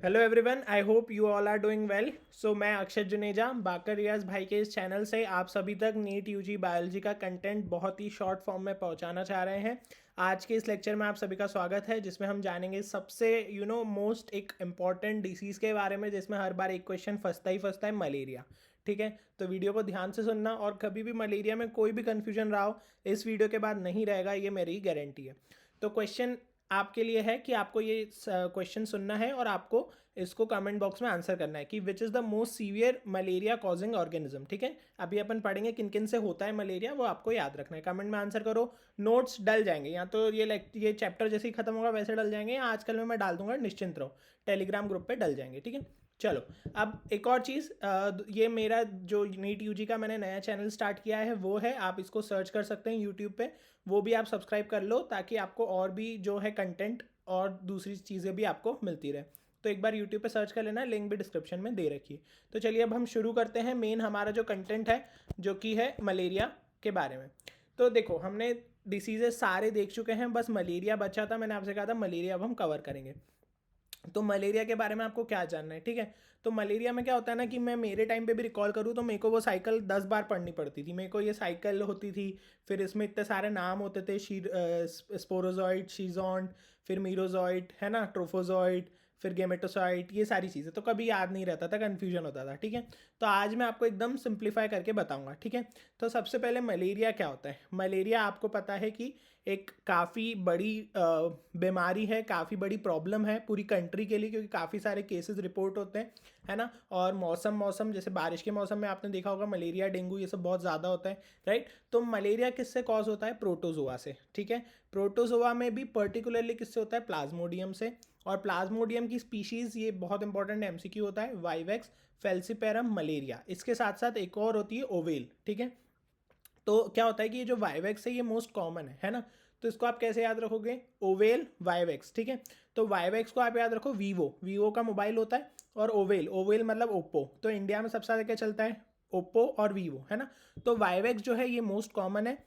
Hello everyone, I hope you all are doing well. So मैं अक्षय जुनेजा बाकर रियाज भाई के इस चैनल से आप सभी तक नीट यूजी बायोलॉजी का कंटेंट बहुत ही शॉर्ट फॉर्म में पहुंचाना चाह रहे हैं। आज के इस लेक्चर में आप सभी का स्वागत है, जिसमें हम जानेंगे सबसे मोस्ट एक इम्पॉर्टेंट डिसीज़ के बारे में, जिसमें हर बार एक क्वेश्चन फंसता है, मलेरिया। ठीक है, तो वीडियो को ध्यान से सुनना, और कभी भी मलेरिया में कोई भी कन्फ्यूजन रहा हो इस वीडियो के बाद नहीं रहेगा, ये मेरी गारंटी है। तो क्वेश्चन आपके लिए है कि आपको ये क्वेश्चन सुनना है और आपको इसको कमेंट बॉक्स में आंसर करना है कि which is the most severe malaria causing organism. ठीक है, अभी अपन पढ़ेंगे किन किन से होता है मलेरिया, वो आपको याद रखना है। कमेंट में आंसर करो, नोट्स डल जाएंगे, या तो ये चैप्टर जैसे ही खत्म होगा वैसे डल जाएंगे, या आजकल में मैं डाल दूंगा, निश्चिंत रहो, टेलीग्राम ग्रुप पे डल जाएंगे। ठीक है, चलो। अब एक और चीज़, ये मेरा जो नीट यूजी का मैंने नया चैनल स्टार्ट किया है वो है, आप इसको सर्च कर सकते हैं यूट्यूब पे, वो भी आप सब्सक्राइब कर लो, ताकि आपको और भी जो है कंटेंट और दूसरी चीज़ें भी आपको मिलती रहे। तो एक बार यूट्यूब पे सर्च कर लेना, लिंक भी डिस्क्रिप्शन में दे रखी है। तो चलिए अब हम शुरू करते हैं मेन हमारा जो कंटेंट है, जो कि है मलेरिया के बारे में। तो देखो, हमने डिसीजेस सारे देख चुके हैं, बस मलेरिया बचा था। मैंने आपसे कहा था मलेरिया अब हम कवर करेंगे। तो मलेरिया के बारे में आपको क्या जानना है, ठीक है। तो मलेरिया में क्या होता है ना, कि मैं मेरे टाइम पे भी रिकॉल करूँ तो मेरे को वो साइकिल 10 बार पढ़नी पड़ती थी। मेरे को ये साइकिल होती थी, फिर इसमें इतने सारे नाम होते थे, स्पोरोजॉइट, शीजॉन्ट, फिर मीरोजॉइट, है ना, ट्रोफोजॉइट, फिर गेमेटोसाइट, ये सारी चीज़ें तो कभी याद नहीं रहता था, कन्फ्यूजन होता था। ठीक है, तो आज मैं आपको एकदम सिंप्लीफाई करके बताऊंगा। ठीक है, तो सबसे पहले मलेरिया क्या होता है। मलेरिया आपको पता है कि एक काफ़ी बड़ी बीमारी है, काफ़ी बड़ी प्रॉब्लम है पूरी कंट्री के लिए, क्योंकि काफ़ी सारे केसेस रिपोर्ट होते हैं, है ना। और मौसम जैसे बारिश के मौसम में आपने देखा होगा मलेरिया, डेंगू, ये सब बहुत ज़्यादा होता है, राइट। तो मलेरिया किससे कॉज होता है, प्रोटोजोआ से। ठीक है, प्रोटोजोआ में भी पर्टिकुलरली किससे होता है, प्लाज्मोडियम से। और प्लाज्मोडियम की स्पीशीज़, ये बहुत इंपॉर्टेंट एमसीक्यू होता है, वाइवेक्स फेल्सिपेरम मलेरिया। इसके साथ साथ एक और होती है ओवेल। ठीक है, तो क्या होता है कि ये जो वाइवेक्स है ये मोस्ट कॉमन है ना। तो इसको आप कैसे याद रखोगे, ओवेल वाइवेक्स। ठीक है, तो वाइवेक्स को आप याद रखो वीवो, वीवो का मोबाइल होता है, और ओवेल, ओवेल मतलब ओप्पो। तो इंडिया में सबसे ज़्यादा क्या चलता है, ओप्पो और वीवो, है ना। तो वाइवेक्स जो है ये मोस्ट कॉमन है।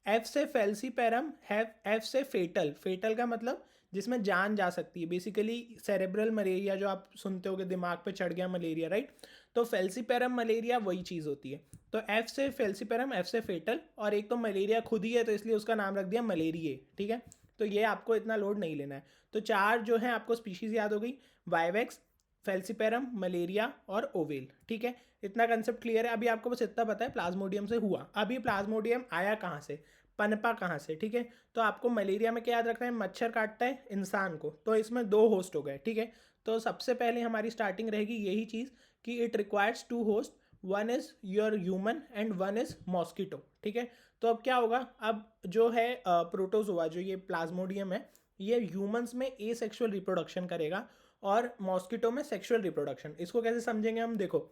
एफ से फेल्सीपेरम है, एफ से फेटल, फेटल का मतलब जिसमें जान जा सकती है, बेसिकली सेरेब्रल मलेरिया जो आप सुनते होगे, दिमाग पे चढ़ गया मलेरिया, राइट। तो फेल्सीपेरम मलेरिया वही चीज़ होती है। तो एफ से फेल्सीपेरम, एफ से फेटल, और एक तो मलेरिया खुद ही है तो इसलिए उसका नाम रख दिया मलेरिए। ठीक है, तो ये आपको इतना लोड नहीं लेना है। तो चार जो है आपको स्पीशीज याद हो गई, वाइवेक्स, फेल्सीपेरम, मलेरिया और ओवेल। ठीक है, इतना कंसेप्ट क्लियर है। अभी आपको बस इतना पता है प्लाज्मोडियम से हुआ। अभी प्लाज्मोडियम आया कहाँ से, पनपा कहाँ से। ठीक है, तो आपको मलेरिया में क्या याद रखना है, मच्छर काटता है इंसान को, तो इसमें दो होस्ट हो गए। ठीक है, तो सबसे पहले हमारी स्टार्टिंग रहेगी यही चीज़ कि it requires to host, one is your human and one is mosquito. ठीक है, तो अब क्या होगा, अब जो है प्रोटोजोआ, जो ये प्लाज्मोडियम है, ये ह्यूमंस में ए सेक्शुअल रिप्रोडक्शन करेगा और मॉस्किटो में सेक्शुअल रिप्रोडक्शन। इसको कैसे समझेंगे हम, देखो,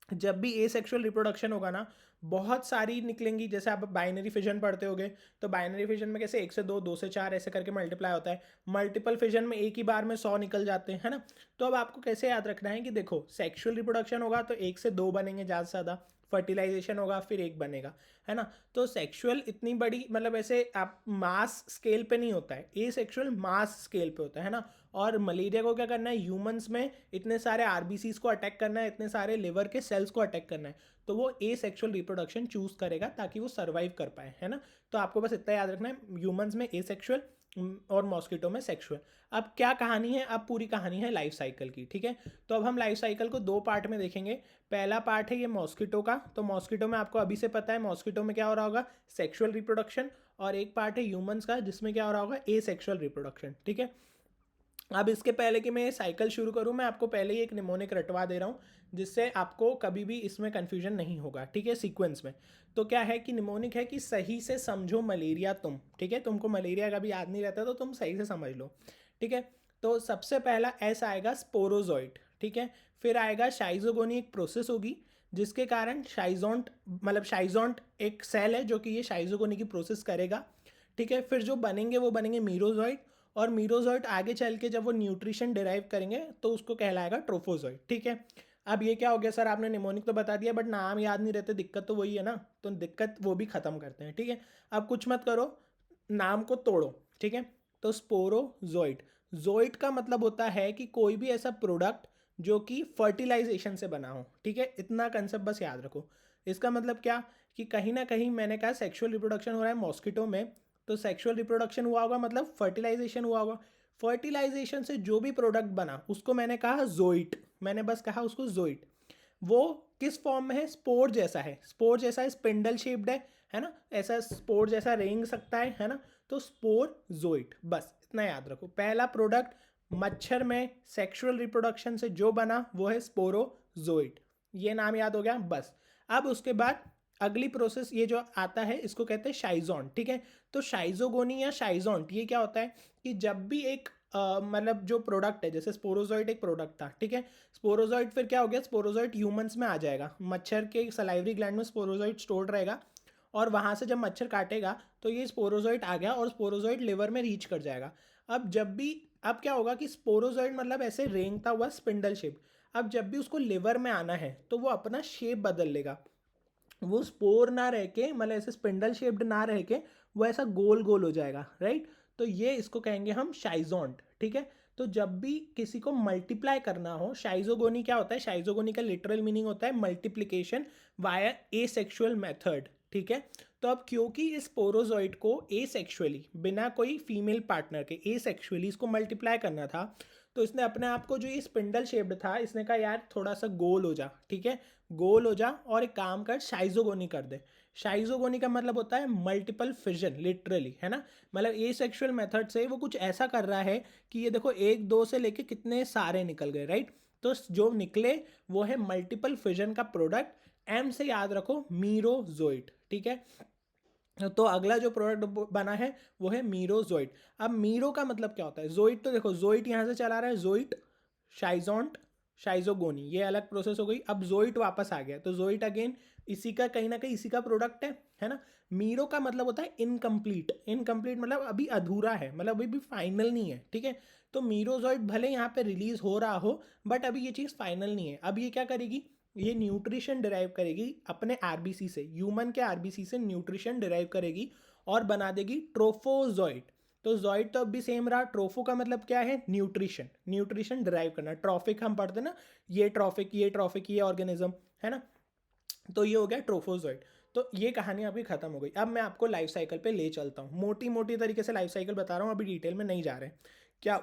जब भी ए सेक्शुअल रिप्रोडक्शन होगा ना, बहुत सारी निकलेंगी। जैसे आप बाइनरी फिजन पढ़ते होगे, तो बाइनरी फिजन में कैसे 1 से 2, 2 से 4 ऐसे करके मल्टीप्लाई होता है। मल्टीपल फिजन में एक ही बार में 100 निकल जाते हैं, है ना। तो अब आपको कैसे याद रखना है कि देखो, सेक्शुअल रिप्रोडक्शन होगा तो 1 से 2 बनेंगे ज़्यादा से ज़्यादा, फर्टिलाइजेशन होगा फिर एक बनेगा, है ना। तो सेक्सुअल इतनी बड़ी, मतलब ऐसे आप मास स्केल पे नहीं होता है, ए सेक्सुअल मास स्केल पे होता है ना। और मलेरिया को क्या करना है, ह्यूमंस में इतने सारे आरबीसीज को अटैक करना है, इतने सारे लिवर के सेल्स को अटैक करना है, तो वो ए सेक्सुअल रिप्रोडक्शन चूज करेगा ताकि वो सर्वाइव कर पाए, है ना। तो आपको बस इतना याद रखना है, ह्यूमंस में ए सेक्सुअल और मॉस्किटो में सेक्सुअल। अब क्या कहानी है, अब पूरी कहानी है लाइफ साइकिल की। ठीक है, तो अब हम लाइफ साइकिल को 2 पार्ट में देखेंगे। पहला पार्ट है ये मॉस्किटो का, तो मॉस्किटो में आपको अभी से पता है मॉस्किटो में क्या हो रहा होगा, सेक्सुअल रिप्रोडक्शन। और एक पार्ट है ह्यूमंस का, जिसमें क्या हो रहा होगा, ए सेक्सुअल रिप्रोडक्शन। ठीक है, अब इसके पहले कि मैं ये साइकिल शुरू करूँ, मैं आपको पहले ही एक निमोनिक रटवा दे रहा हूँ, जिससे आपको कभी भी इसमें कन्फ्यूजन नहीं होगा। ठीक है, सीक्वेंस में। तो क्या है कि निमोनिक है कि सही से समझो मलेरिया तुम। ठीक है, तुमको मलेरिया कभी याद नहीं रहता तो तुम सही से समझ लो। ठीक है, तो सबसे पहला एस आएगा स्पोरोजॉइट। ठीक है, फिर आएगा शाइजोगोनी, एक प्रोसेस होगी जिसके कारण शाइजोंट, मतलब शाइजोंट एक सेल है जो कि ये शाइजोगोनी की प्रोसेस करेगा। ठीक है, फिर जो बनेंगे वो बनेंगे मीरोजॉइट, और मीरोजॉइट आगे चल के जब वो न्यूट्रिशन डिराइव करेंगे तो उसको कहलाएगा ट्रोफोजॉइट। ठीक है, अब ये क्या हो गया सर, आपने निमोनिक तो बता दिया बट नाम याद नहीं रहते, दिक्कत तो वही है ना, तो दिक्कत वो भी खत्म करते हैं। ठीक है, अब कुछ मत करो, नाम को तोड़ो। ठीक है, तो स्पोरोजॉइट, जोइट का मतलब होता है कि कोई भी ऐसा प्रोडक्ट जो कि फर्टिलाइजेशन से बना हो, ठीक है, इतना कंसेप्ट बस याद रखो। इसका मतलब क्या कि कहीं ना कहीं मैंने कहा सेक्सुअल रिप्रोडक्शन हो रहा है मॉस्किटो में, तो सेक्सुअल रिप्रोडक्शन हुआ होगा मतलब फर्टिलाइजेशन हुआ होगा। फर्टिलाइजेशन से जो भी प्रोडक्ट बना उसको मैंने कहा जोइट, मैंने बस कहा उसको जोइट। वो किस फॉर्म में है? स्पोर जैसा है, स्पोर जैसा है, स्पिंडल शेप्ड है ना, ऐसा स्पोर जैसा रेंग सकता है ना, तो स्पोर जोइट, बस इतना याद रखो। पहला प्रोडक्ट मच्छर में सेक्सुअल रिप्रोडक्शन से जो बना वो है स्पोरोजोइट, ये नाम याद हो गया बस। अब उसके बाद अगली प्रोसेस ये जो आता है इसको कहते हैं शाइजोन, ठीक है। तो शाइजोगोनी या शाइजोंट ये क्या होता है कि जब भी एक मतलब जो प्रोडक्ट है, जैसे स्पोरोजोइट एक प्रोडक्ट था, ठीक है, स्पोरोजोइट फिर क्या हो गया, स्पोरोजोइट ह्यूमंस में आ जाएगा, मच्छर के सलाइवरी ग्लैंड में स्पोरोजोइट स्टोर्ड रहेगा, और वहाँ से जब मच्छर काटेगा तो ये स्पोरोजोइट आ गया और स्पोरोजोइट लिवर में रीच कर जाएगा। अब जब भी, अब क्या होगा कि स्पोरोजोइट मतलब ऐसे रेंगता हुआ स्पिंडल शेप, अब जब भी उसको लिवर में आना है तो वो अपना शेप बदल लेगा, वो स्पोर ना रह के मतलब ऐसे स्पिंडल शेप्ड ना रह के वो ऐसा गोल गोल हो जाएगा, राइट। तो ये इसको कहेंगे हम शाइजोंट, ठीक है। तो जब भी किसी को मल्टीप्लाई करना हो, शाइजोगोनी क्या होता है, शाइजोगोनी का लिटरल मीनिंग होता है मल्टीप्लिकेशन वाया एसेक्सुअल मेथड, ठीक है। तो अब क्योंकि इस पोरोजोइट को एसेक्सुअली बिना कोई फीमेल पार्टनर के एसेक्सुअली इसको मल्टीप्लाई करना था, तो इसने अपने आप को जो ये स्पिंडल शेप्ड था इसने कहा यार थोड़ा सा गोल हो जा, ठीक है, गोल हो जा और एक काम कर शाइजोगोनी कर दे। शाइजोगोनी का मतलब होता है मल्टीपल फिजन, लिटरली, है ना, मतलब ए सेक्शुअल मेथड से वो कुछ ऐसा कर रहा है कि ये देखो एक दो से लेके कितने सारे निकल गए, राइट। तो जो निकले वो है मल्टीपल फिजन का प्रोडक्ट, एम से याद रखो मीरोजोइट, ठीक है। तो अगला जो प्रोडक्ट बना है वो है मीरोजोइट। अब मीरो का मतलब क्या होता है, जोइट तो देखो जोइट यहाँ से चला रहा है, जोइट, शाइजोंट, शाइजोगोनी, ये अलग प्रोसेस हो गई। अब जोइट वापस आ गया तो जोइट अगेन इसी का कहीं ना कहीं इसी का प्रोडक्ट है ना। मीरो का मतलब होता है इनकम्प्लीट, इनकम्प्लीट मतलब अभी अधूरा है, मतलब अभी भी फाइनल नहीं है, ठीक है। तो मीरोजोइट भले यहाँ पे रिलीज हो रहा हो बट अभी ये चीज़ फाइनल नहीं है। अब ये क्या करेगी, ये न्यूट्रिशन डिराइव करेगी अपने आरबीसी से, ह्यूमन के आरबीसी से न्यूट्रिशन डिराइव करेगी और बना देगी ट्रोफोजोइट। तो जॉइड तो अब भी सेम रहा, ट्रोफो का मतलब क्या है, न्यूट्रिशन, न्यूट्रिशन डिराइव करना। ट्रॉफिक हम पढ़ते ना, ये ट्रॉफिक ये ट्रॉफिक ये ऑर्गेनिज्म, है ना, तो ये हो गया ट्रोफोजोइड। तो ये कहानी अभी खत्म हो गई। अब मैं आपको लाइफ साइकिल पे ले चलता हूँ, मोटी मोटी तरीके से लाइफ साइकिल बता रहा हूँ, अभी डिटेल में नहीं जा रहे हैं। क्या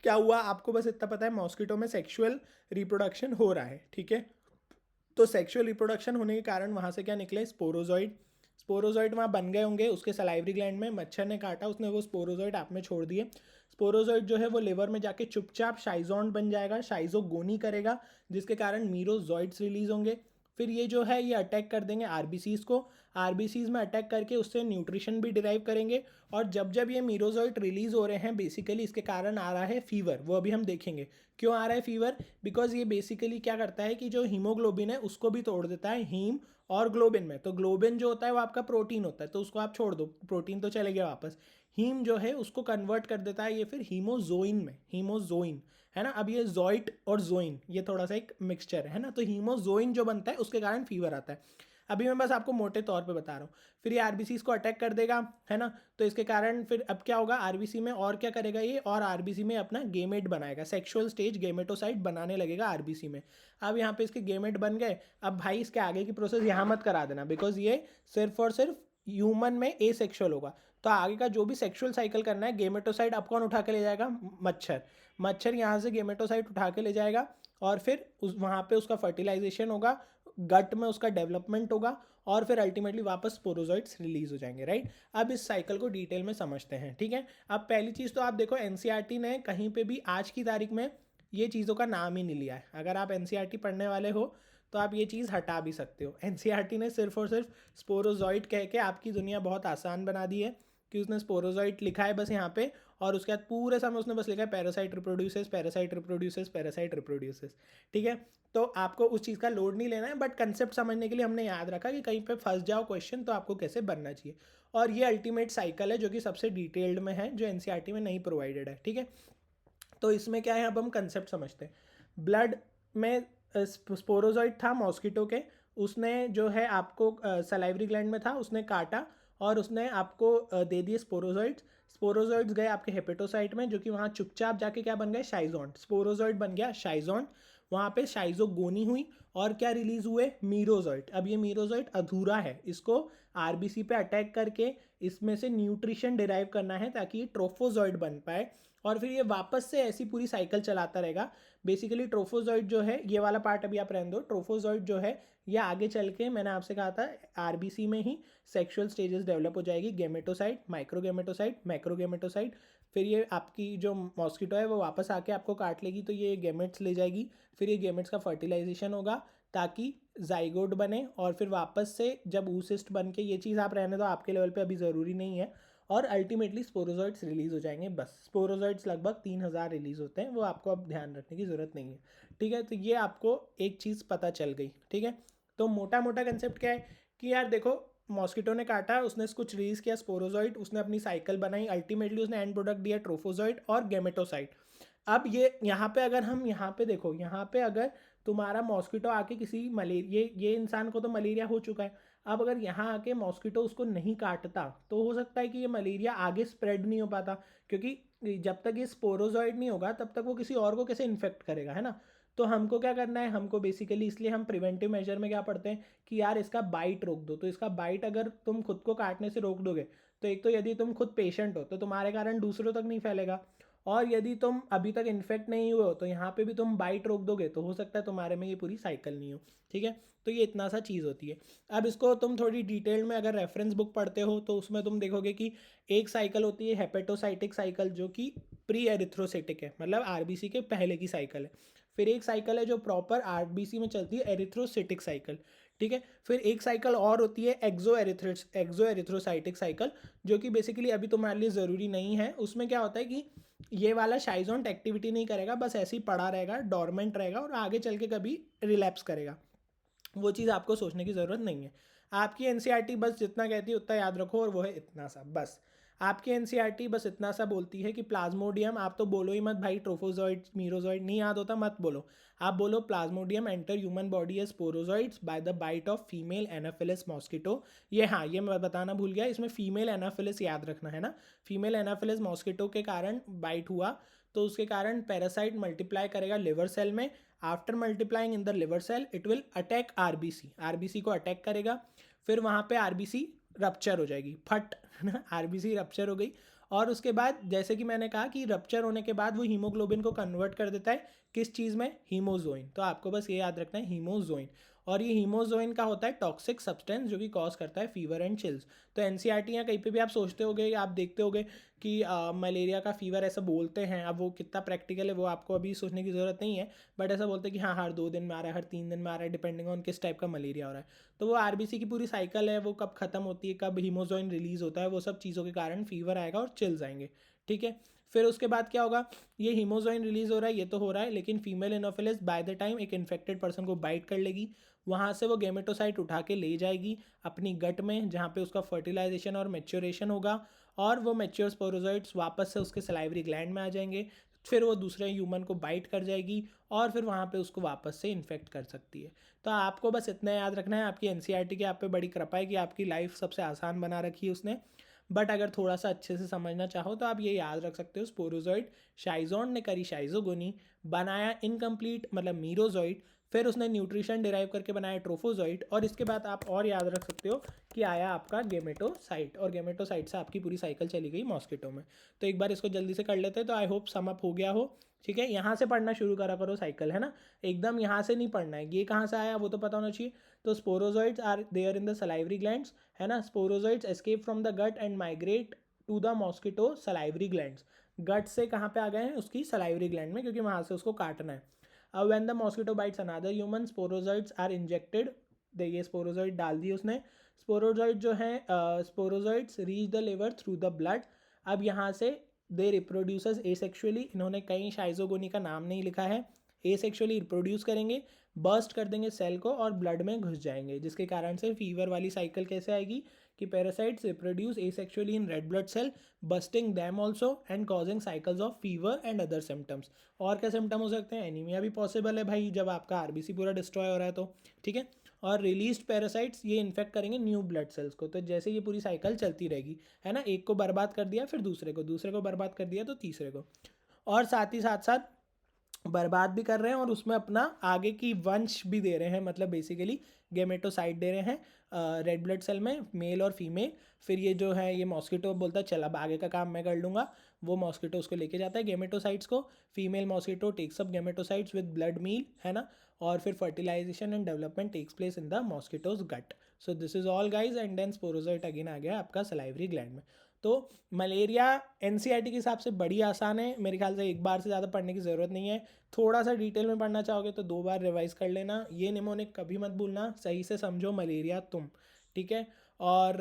क्या हुआ आपको बस इतना पता है, मॉस्किटो में सेक्सुअल रिप्रोडक्शन हो रहा है, ठीक है। तो सेक्सुअल रिप्रोडक्शन होने के कारण वहाँ से क्या निकले, स्पोरोजोइड। स्पोरोजोइड वहाँ बन गए होंगे उसके सलाइवरी ग्लैंड में, मच्छर ने काटा, उसने वो स्पोरोजोइड आप में छोड़ दिए। स्पोरोजोइड जो है वो लिवर में जाके चुपचाप शाइजोन बन जाएगा, शाइजोगोनी करेगा, जिसके कारण मीरोजोइड्स रिलीज होंगे। फिर ये जो है ये अटैक कर देंगे आरबीसीज को, आरबीसीज में अटैक करके उससे न्यूट्रिशन भी डिराइव करेंगे। और जब जब ये मीरोजोइड रिलीज हो रहे हैं बेसिकली इसके कारण आ रहा है फीवर, वो अभी हम देखेंगे क्यों आ रहा है फीवर। बिकॉज ये बेसिकली क्या करता है कि जो हीमोग्लोबिन है उसको भी तोड़ देता है हीम और ग्लोबिन में। तो ग्लोबिन जो होता है वो आपका प्रोटीन होता है, तो उसको आप छोड़ दो, प्रोटीन तो चले गया वापस। हीम जो है उसको कन्वर्ट कर देता है ये फिर हीमोजोइन में, हीमोजोइन, है ना। अब ये जॉइट और जोइन ये थोड़ा सा एक मिक्सचर है ना, तो हीमोजोइन जो बनता है उसके कारण फीवर आता है। अभी मैं बस आपको मोटे तौर पे बता रहा हूँ। फिर ये आरबीसी को अटैक कर देगा, है ना, तो इसके कारण फिर अब क्या होगा आरबीसी में, और क्या करेगा ये, और आरबीसी में अपना गेमेट बनाएगा, सेक्सुअल स्टेज गेमेटोसाइट बनाने लगेगा आरबीसी में। अब यहाँ पे इसके गेमेट बन गए। अब भाई इसके आगे की प्रोसेस यहाँ मत करा देना, बिकॉज ये सिर्फ और सिर्फ ह्यूमन में ए सेक्शुअल होगा। तो आगे का जो भी सेक्सुअल साइकिल करना है, गेमेटोसाइट अब कौन उठा के ले जाएगा, मच्छर। मच्छर यहाँ से गेमेटोसाइट उठा के ले जाएगा और फिर उस वहाँ पे उसका फर्टिलाइजेशन होगा, गट में उसका डेवलपमेंट होगा और फिर अल्टीमेटली वापस स्पोरोजोइट्स रिलीज हो जाएंगे, राइट। अब इस साइकिल को डिटेल में समझते हैं, ठीक है। अब पहली चीज़ तो आप देखो एनसीईआरटी ने कहीं पे भी आज की तारीख में ये चीज़ों का नाम ही नहीं लिया है। अगर आप एनसीईआरटी पढ़ने वाले हो तो आप ये चीज़ हटा भी सकते हो। एनसीईआरटी ने सिर्फ और सिर्फ स्पोरोजोइट कह के आपकी दुनिया बहुत आसान बना दी है कि उसने स्पोरोजोइट लिखा है बस यहाँ पे, और उसके बाद पूरे समय उसने बस लिखा है parasite reproduces, parasite reproduces, parasite reproduces, ठीक है। तो आपको उस चीज़ का लोड नहीं लेना है, बट कंसेप्ट समझने के लिए हमने याद रखा कि कहीं पे फंस जाओ क्वेश्चन तो आपको कैसे बनना चाहिए। और ये अल्टीमेट साइकिल है जो कि सबसे डिटेल्ड में है, जो एनसीईआरटी में नहीं प्रोवाइडेड है, ठीक है। तो इसमें क्या है, अब हम कंसेप्ट समझते हैं। ब्लड में स्पोरोजोइट था मॉस्किटो के, उसने जो है आपको सलाइवरी ग्लैंड में था, उसने काटा और उसने आपको दे दिए स्पोरोजोइट्स। स्पोरोजॉइड्स गए आपके हेपेटोसाइट में, जो कि वहाँ चुपचाप जाके क्या बन गए, शाइजोन। स्पोरोजॉइड बन गया शाइजोन, वहाँ पे शाइजोगोनी हुई और क्या रिलीज हुए, मीरोजॉइड। अब ये मीरोजॉइड अधूरा है, इसको आरबीसी पे अटैक करके इसमें से न्यूट्रिशन डिराइव करना है ताकि ये ट्रोफोजॉइड बन पाए, और फिर ये वापस से ऐसी पूरी साइकिल चलाता रहेगा। बेसिकली ट्रोफोजॉइड जो है, ये वाला पार्ट अभी आप रहने दो, ट्रोफोजॉइड जो है ये आगे चल के, मैंने आपसे कहा था आरबीसी में ही सेक्सुअल स्टेजेस डेवलप हो जाएगी, गेमेटोसाइट, माइक्रोगेमेटोसाइट, मैक्रोगेमेटोसाइट। फिर ये आपकी जो मॉस्किटो है वो वापस आके आपको काट लेगी, तो ये गेमेट्स ले जाएगी, फिर ये गेमेट्स का फर्टिलाइजेशन होगा ताकि जाइगोट बने, और फिर वापस से जब ऊसिस्ट बन के, ये चीज़ आप रहने दो, आपके लेवल पे अभी ज़रूरी नहीं है, और अल्टीमेटली स्पोरोजॉइड्स रिलीज हो जाएंगे। बस स्पोरोजॉइड्स लगभग 3000 रिलीज होते हैं, वो आपको अब ध्यान रखने की ज़रूरत नहीं है। ठीक है, तो ये आपको एक चीज़ पता चल गई। ठीक है, तो मोटा मोटा कंसेप्ट क्या है कि यार देखो, मॉस्किटो ने काटा, उसने कुछ रिलीज किया स्पोरोजॉइड, उसने अपनी साइकिल बनाई, अल्टीमेटली उसने एंड प्रोडक्ट दिया ट्रोफोजॉइड और गेमेटोसाइट। अब ये यहाँ पे अगर हम यहाँ पे देखो, यहाँ पे अगर तुम्हारा मॉस्किटो आके किसी मलेरिया, ये इंसान को तो मलेरिया हो चुका है, अब अगर यहाँ आके मॉस्किटो उसको नहीं काटता तो हो सकता है कि ये मलेरिया आगे स्प्रेड नहीं हो पाता, क्योंकि जब तक ये स्पोरोजॉइड नहीं होगा तब तक वो किसी और को कैसे इन्फेक्ट करेगा, है ना। तो हमको क्या करना है, हमको बेसिकली, इसलिए हम प्रिवेंटिव मेजर में क्या पढ़ते हैं कि यार इसका बाइट रोक दो। तो इसका बाइट अगर तुम खुद को काटने से रोक दोगे, तो एक तो यदि तुम खुद पेशेंट हो तो तुम्हारे कारण दूसरों तक नहीं फैलेगा, और यदि तुम अभी तक इन्फेक्ट नहीं हुए हो तो यहाँ पे भी तुम बाइट रोक दोगे, तो हो सकता है तुम्हारे में ये पूरी साइकिल नहीं हो। ठीक है, तो ये इतना सा चीज़ होती है। अब इसको तुम थोड़ी डिटेल में अगर रेफरेंस बुक पढ़ते हो तो उसमें तुम देखोगे कि एक साइकिल होती है हेपेटोसाइटिक साइकिल, जो कि प्री एरिथ्रोसाइटिक है, मतलब आरबीसी के पहले की साइकिल है। फिर एक साइकिल है जो प्रॉपर आरबीसी में चलती है, एरिथ्रोसिटिक साइकिल। ठीक है, फिर एक साइकिल और होती है एक्सो एरिथ्रोसाइटिक साइकिल, जो कि बेसिकली अभी तुम्हारे लिए ज़रूरी नहीं है। उसमें क्या होता है कि ये वाला शाइजोंट एक्टिविटी नहीं करेगा, बस ऐसे ही पड़ा रहेगा, डॉर्मेंट रहेगा, और आगे चल के कभी रिलैप्स करेगा। वो चीज़ आपको सोचने की ज़रूरत नहीं है। आपकी एनसीईआरटी बस जितना कहती है उतना याद रखो, और वो है इतना सा बस। आपकी एनसीईआरटी बस इतना सा बोलती है कि प्लाज्मोडियम, आप तो बोलो ही मत भाई ट्रोफोजॉइड मीरोजॉइड नहीं याद होता, मत बोलो। आप बोलो plasmodium enter human body as sporozoites by the bite of female anopheles mosquito. ये हाँ, ये मैं बताना भूल गया, इसमें फीमेल एनाफिलिस याद रखना है ना। फीमेल एनाफिलिस मॉस्किटो के कारण बाइट हुआ, तो उसके कारण पैरासाइट मल्टीप्लाई करेगा लिवर सेल में। After multiplying in the liver cell it will attack RBC, RBC को अटैक करेगा, फिर वहाँ पे आरबीसी रप्चर हो जाएगी, फट, है ना, आरबीसी रप्चर हो गई। और उसके बाद जैसे कि मैंने कहा कि रप्चर होने के बाद वो हीमोग्लोबिन को कन्वर्ट कर देता है किस चीज़ में, हीमोजोइन। तो आपको बस ये याद रखना है, हीमोजोइन। और ये हीमोजोइन का होता है टॉक्सिक सब्सटेंस, जो कि कॉज करता है फीवर एंड चिल्स। तो एनसीईआरटी या कहीं पे भी आप सोचते होगे, आप देखते होगे कि मलेरिया का फीवर ऐसा बोलते हैं। अब वो कितना प्रैक्टिकल है वो आपको अभी सोचने की ज़रूरत नहीं है, बट ऐसा बोलते हैं कि हाँ हर 2 दिन में आ रहा है, हर 3 दिन में आ रहा है, डिपेंडिंग ऑन किस टाइप का मलेरिया हो रहा है। तो वो आरबीसी की पूरी साइकिल है, वो कब खत्म होती है, कब हीमोजोइन रिलीज होता है, वो सब चीज़ों के कारण फीवर आएगा और चिल्स आएंगे। ठीक है, फिर उसके बाद क्या होगा, ये हीमोजोइन रिलीज हो रहा है, ये तो हो रहा है, लेकिन female Anopheles by the time एक इन्फेक्टेड पर्सन को बाइट कर लेगी, वहाँ से वो गेमेटोसाइट उठा के ले जाएगी अपनी गट में, जहाँ पे उसका फर्टिलाइजेशन और मेच्योरेशन होगा, और वो मेच्योर स्पोरोजॉइड्स वापस से उसके सलाइवरी ग्लैंड में आ जाएंगे, फिर वो दूसरे ह्यूमन को बाइट कर जाएगी, और फिर वहाँ पे उसको वापस से इन्फेक्ट कर सकती है। तो आपको बस इतना याद रखना है। आपकी एनसीईआरटी की आप पे बड़ी कृपा है कि आपकी लाइफ सबसे आसान बना रखी है उसने, बट अगर थोड़ा सा अच्छे से समझना चाहो तो आप ये याद रख सकते हो, स्पोरोजॉइड, शाइजोन ने करी शाइजोगोनी, बनाया इनकम्प्लीट मतलब मीरोजॉइड, फिर उसने न्यूट्रिशन डिराइव करके बनाया ट्रोफोजॉइड, और इसके बाद आप और याद रख सकते हो कि आया आपका गेमेटोसाइट, और गेमेटोसाइट से आपकी पूरी साइकिल चली गई मॉस्किटो में। तो एक बार इसको जल्दी से कर लेते हैं, तो आई होप सम अप हो गया हो। ठीक है, यहाँ से पढ़ना शुरू करा करो साइकिल, है ना, एकदम यहाँ से नहीं पढ़ना है, ये कहाँ से आया वो तो पता होना चाहिए। तो sporozoites are there in the salivary glands, है ना, sporozoites escape from the gut and migrate to the mosquito salivary glands. Gut से कहाँ पे आ गए हैं, उसकी सलाइवरी ग्लैंड में, क्योंकि वहाँ से उसको काटना है। When the mosquito bites another human, sporozoites are injected, देखिए स्पोरोजॉइड डाल दी उसने। स्पोरोजॉइड जो है, sporozoites reach the liver through the blood. अब यहाँ से दे रिप्रोड्यूसेस एसेक्सुअली, इन्होंने कहीं शाइजोगोनी का नाम नहीं लिखा है, एसेक्सुअली रिप्रोड्यूस करेंगे, बर्स्ट कर देंगे सेल को और ब्लड में घुस जाएंगे, जिसके कारण से फीवर वाली साइकिल कैसे आएगी कि parasites reproduce asexually in red blood cell, busting them also and causing cycles of fever and other symptoms. और क्या सिम्टम हो सकते हैं? एनीमिया भी पॉसिबल है भाई, जब आपका आरबीसी पूरा डिस्ट्रॉय हो रहा है तो, ठीक है। और रिलीज्ड पैरासाइट्स ये इन्फेक्ट करेंगे न्यू ब्लड सेल्स को, तो जैसे ये पूरी साइकिल चलती रहेगी, है ना। एक को बर्बाद कर दिया फिर दूसरे को, दूसरे को बर्बाद कर दिया तो तीसरे को, और साथ ही साथ बर्बाद भी कर रहे हैं और उसमें अपना आगे की वंश भी दे रहे हैं, मतलब बेसिकली गेमेटोसाइड दे रहे हैं रेड ब्लड सेल में, मेल और फीमेल। फिर ये जो है ये मॉस्किटो बोलता है चल अब आगे का काम मैं कर लूँगा, वो मॉस्किटो उसको लेके जाता है गेमेटोसाइड्स को। Female mosquito takes up gametocytes with blood meal, है ना। और फिर fertilization and development takes place in the mosquito's gut. So this is all guys, and then sporozoite again आ गया आपका सलाइवरी ग्लैंड में। तो मलेरिया एनसीईआरटी के हिसाब से बड़ी आसान है, मेरे ख्याल से एक बार से ज़्यादा पढ़ने की ज़रूरत नहीं है। थोड़ा सा डिटेल में पढ़ना चाहोगे तो 2 बार रिवाइज कर लेना। ये निमोनिक कभी मत भूलना, सही से समझो मलेरिया तुम, ठीक है। और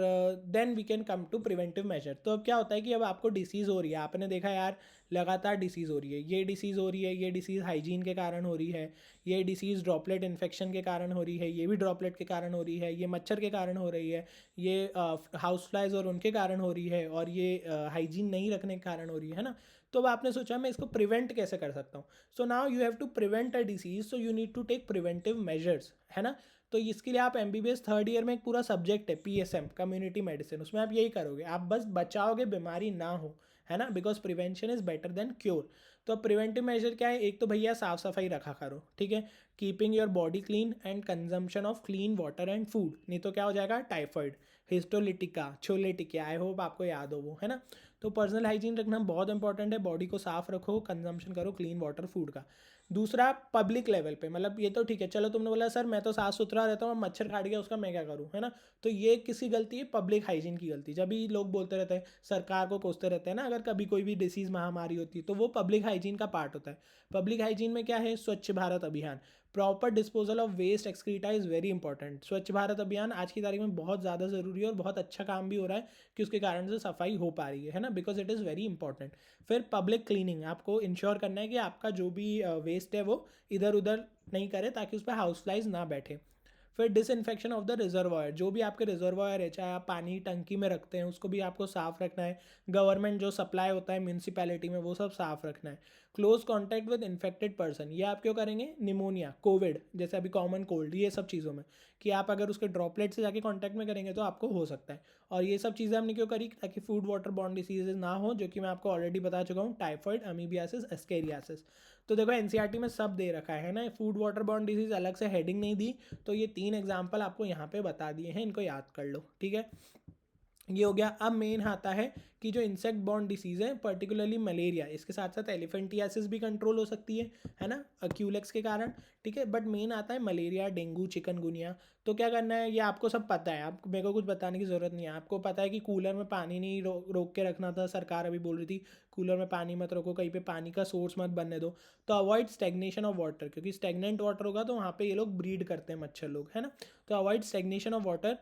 then we can come to preventive measure. तो अब क्या होता है कि अब आपको डिसीज़ हो रही है, आपने देखा यार लगातार डिसीज़ हो रही है, ये डिसीज़ हो रही है, ये डिसीज़ हाइजीन के कारण हो रही है, ये डिसीज़ ड्रॉपलेट इन्फेक्शन के कारण हो रही है, ये भी ड्रॉपलेट के कारण हो रही है, ये मच्छर के कारण हो रही है, ये हाउस फ्लाइज और उनके कारण हो रही है, और ये हाइजीन नहीं रखने के कारण हो रही है ना। तो अब आपने सोचा मैं इसको प्रिवेंट कैसे कर सकता हूँ। So now you have to prevent a disease, so you need to take preventive measures, है ना। तो इसके लिए आप एमबीबीएस थर्ड ईयर में एक पूरा सब्जेक्ट है पीएसएम, कम्युनिटी मेडिसिन, उसमें आप यही करोगे, आप बस बचाओगे बीमारी ना हो, है ना, because prevention is better than cure. तो अब प्रिवेंटिव मेजर क्या है? एक तो भैया साफ सफाई रखा करो, ठीक है, keeping your body clean and consumption of clean water and food, नहीं तो क्या हो जाएगा टाइफाइड, हिस्टोलिटिका, छोले टिकिया, आई होप आपको याद हो वो, है ना। तो पर्सनल हाइजीन रखना बहुत इंपॉर्टेंट है, बॉडी को साफ रखो, कंजम्पशन करो क्लीन वाटर फूड का। दूसरा पब्लिक लेवल पे, मतलब ये तो ठीक है, चलो तुमने बोला सर मैं तो साफ सुथरा रहता हूँ, मच्छर काट गया उसका मैं क्या करूँ, है ना। तो ये किसी गलती है? पब्लिक हाइजीन की गलती। जब भी लोग बोलते रहते हैं सरकार को कोसते रहते हैं ना, अगर कभी कोई भी डिसीज़ महामारी होती है तो वो पब्लिक हाइजीन का पार्ट होता है। पब्लिक हाइजीन में क्या है? Swachh Bharat Abhiyan, proper disposal of waste excreta is very important. Swachh Bharat अभियान आज की तारीख में बहुत ज़्यादा ज़रूरी है और बहुत अच्छा काम भी हो रहा है कि उसके कारण से सफाई हो पा रही है ना, because it is very important. फिर पब्लिक क्लीनिंग, आपको इंश्योर करना है कि आपका जो भी वेस्ट है वो इधर उधर नहीं करे ताकि उस पर हाउस फ्लाइज ना बैठे। फिर डिसइंफेक्शन ऑफ द रिजर्वायर, जो भी आपके रिजर्वायर है, चाहे आप पानी टंकी में रखते हैं उसको भी आपको साफ़ रखना है। गवर्नमेंट जो सप्लाई होता है म्यूनसिपैलिटी में वो सब साफ़ रखना है। Close contact with infected person, ये आप क्यों करेंगे? निमोनिया, कोविड जैसे अभी कॉमन कोल्ड, ये सब चीज़ों में कि आप अगर उसके ड्रॉपलेट से जाके कॉन्टैक्ट में करेंगे तो आपको हो सकता है। और ये सब चीज़ें हमने क्यों करी? ताकि फूड वाटर बॉर्न डिसीजेज ना हो, जो कि मैं आपको ऑलरेडी बता चुका हूँ, टाइफाइड, अमीबियासिस, एस्केरियासिस। तो देखो एनसीईआरटी में सब दे रखा है ना, फूड वाटर बॉर्न डिजीज अलग से हेडिंग नहीं दी, तो ये 3 एग्जाम्पल आपको यहाँ पे बता दिए हैं, इनको याद कर लो, ठीक है। ये हो गया। अब मेन आता है कि जो इंसेक्ट बॉर्न डिसीज़ है, पर्टिकुलरली मलेरिया, इसके साथ साथ एलिफेंटियासिस भी कंट्रोल हो सकती है ना, क्यूलेक्स के कारण, ठीक है। बट मेन आता है मलेरिया, डेंगू, चिकनगुनिया। तो क्या करना है, ये आपको सब पता है, आप मेरे को कुछ बताने की ज़रूरत नहीं है, आपको पता है कि कूलर में पानी नहीं रोक के रखना था, सरकार अभी बोल रही थी कूलर में पानी मत रखो, कहीं पे पानी का सोर्स मत बनने दो। तो अवॉइड स्टेग्नेशन ऑफ वाटर, क्योंकि स्टेगनेंट वाटर होगा तो वहाँ पे ये लोग ब्रीड करते हैं मच्छर लोग, है ना। तो avoid stagnation of water.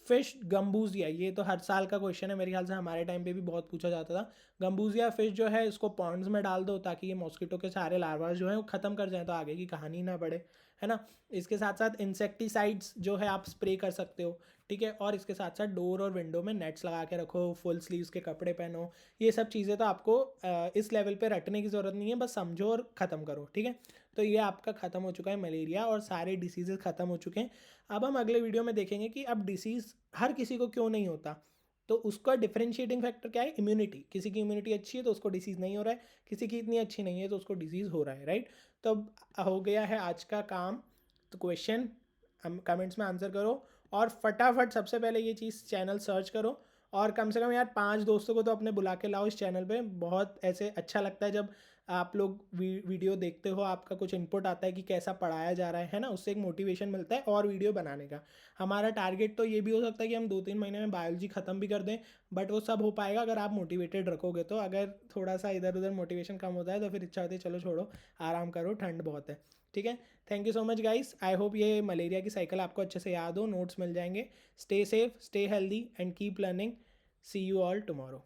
Fish Gambusia, ये तो हर साल का क्वेश्चन है, मेरे ख्याल से हमारे टाइम पे भी बहुत पूछा जाता था। गम्बूजिया फिश जो है इसको पॉन्ड्स में डाल दो ताकि ये मॉस्किटो के सारे लार्वास जो हैं वो ख़त्म कर जाएं, तो आगे की कहानी ना बढ़े, है ना। इसके साथ साथ इंसेक्टिसाइड्स जो है आप स्प्रे कर सकते हो, ठीक है। और इसके साथ साथ डोर और विंडो में नेट्स लगा के रखो, फुल स्लीव्स के कपड़े पहनो। ये सब चीज़ें तो आपको इस लेवल पे रटने की ज़रूरत नहीं है, बस समझो और ख़त्म करो, ठीक है। तो ये आपका ख़त्म हो चुका है मलेरिया, और सारे डिसीजेज ख़त्म हो चुके हैं। अब हम अगले वीडियो में देखेंगे कि अब डिसीज़ हर किसी को क्यों नहीं होता। तो उसका डिफरेंशिएटिंग फैक्टर क्या है? इम्यूनिटी। किसी की इम्यूनिटी अच्छी है तो उसको डिसीज़ नहीं हो रहा है, किसी की इतनी अच्छी नहीं है तो उसको डिसीज़ हो रहा है, राइट। तो अब हो गया है आज का काम। तो क्वेश्चन हम कमेंट्स में आंसर करो, और फटाफट सबसे पहले ये चीज़ चैनल सर्च करो, और कम से कम यार 5 दोस्तों को तो अपने बुला के लाओ इस चैनल पे। बहुत ऐसे अच्छा लगता है जब आप लोग वीडियो देखते हो, आपका कुछ इनपुट आता है कि कैसा पढ़ाया जा रहा है ना, उससे एक मोटिवेशन मिलता है और वीडियो बनाने का। हमारा टारगेट तो ये भी हो सकता है कि हम 2-3 महीने में बायोलॉजी ख़त्म भी कर दें, बट वो सब हो पाएगा अगर आप मोटिवेटेड रखोगे तो। अगर थोड़ा सा इधर उधर मोटिवेशन कम होता है तो फिर इच्छा होती है चलो छोड़ो, आराम करो, ठंड बहुत है, ठीक है। Thank you so much guys, I hope ये मलेरिया की साइकिल आपको अच्छे से याद हो, नोट्स मिल जाएंगे। Stay safe, stay healthy and keep learning. See you all tomorrow.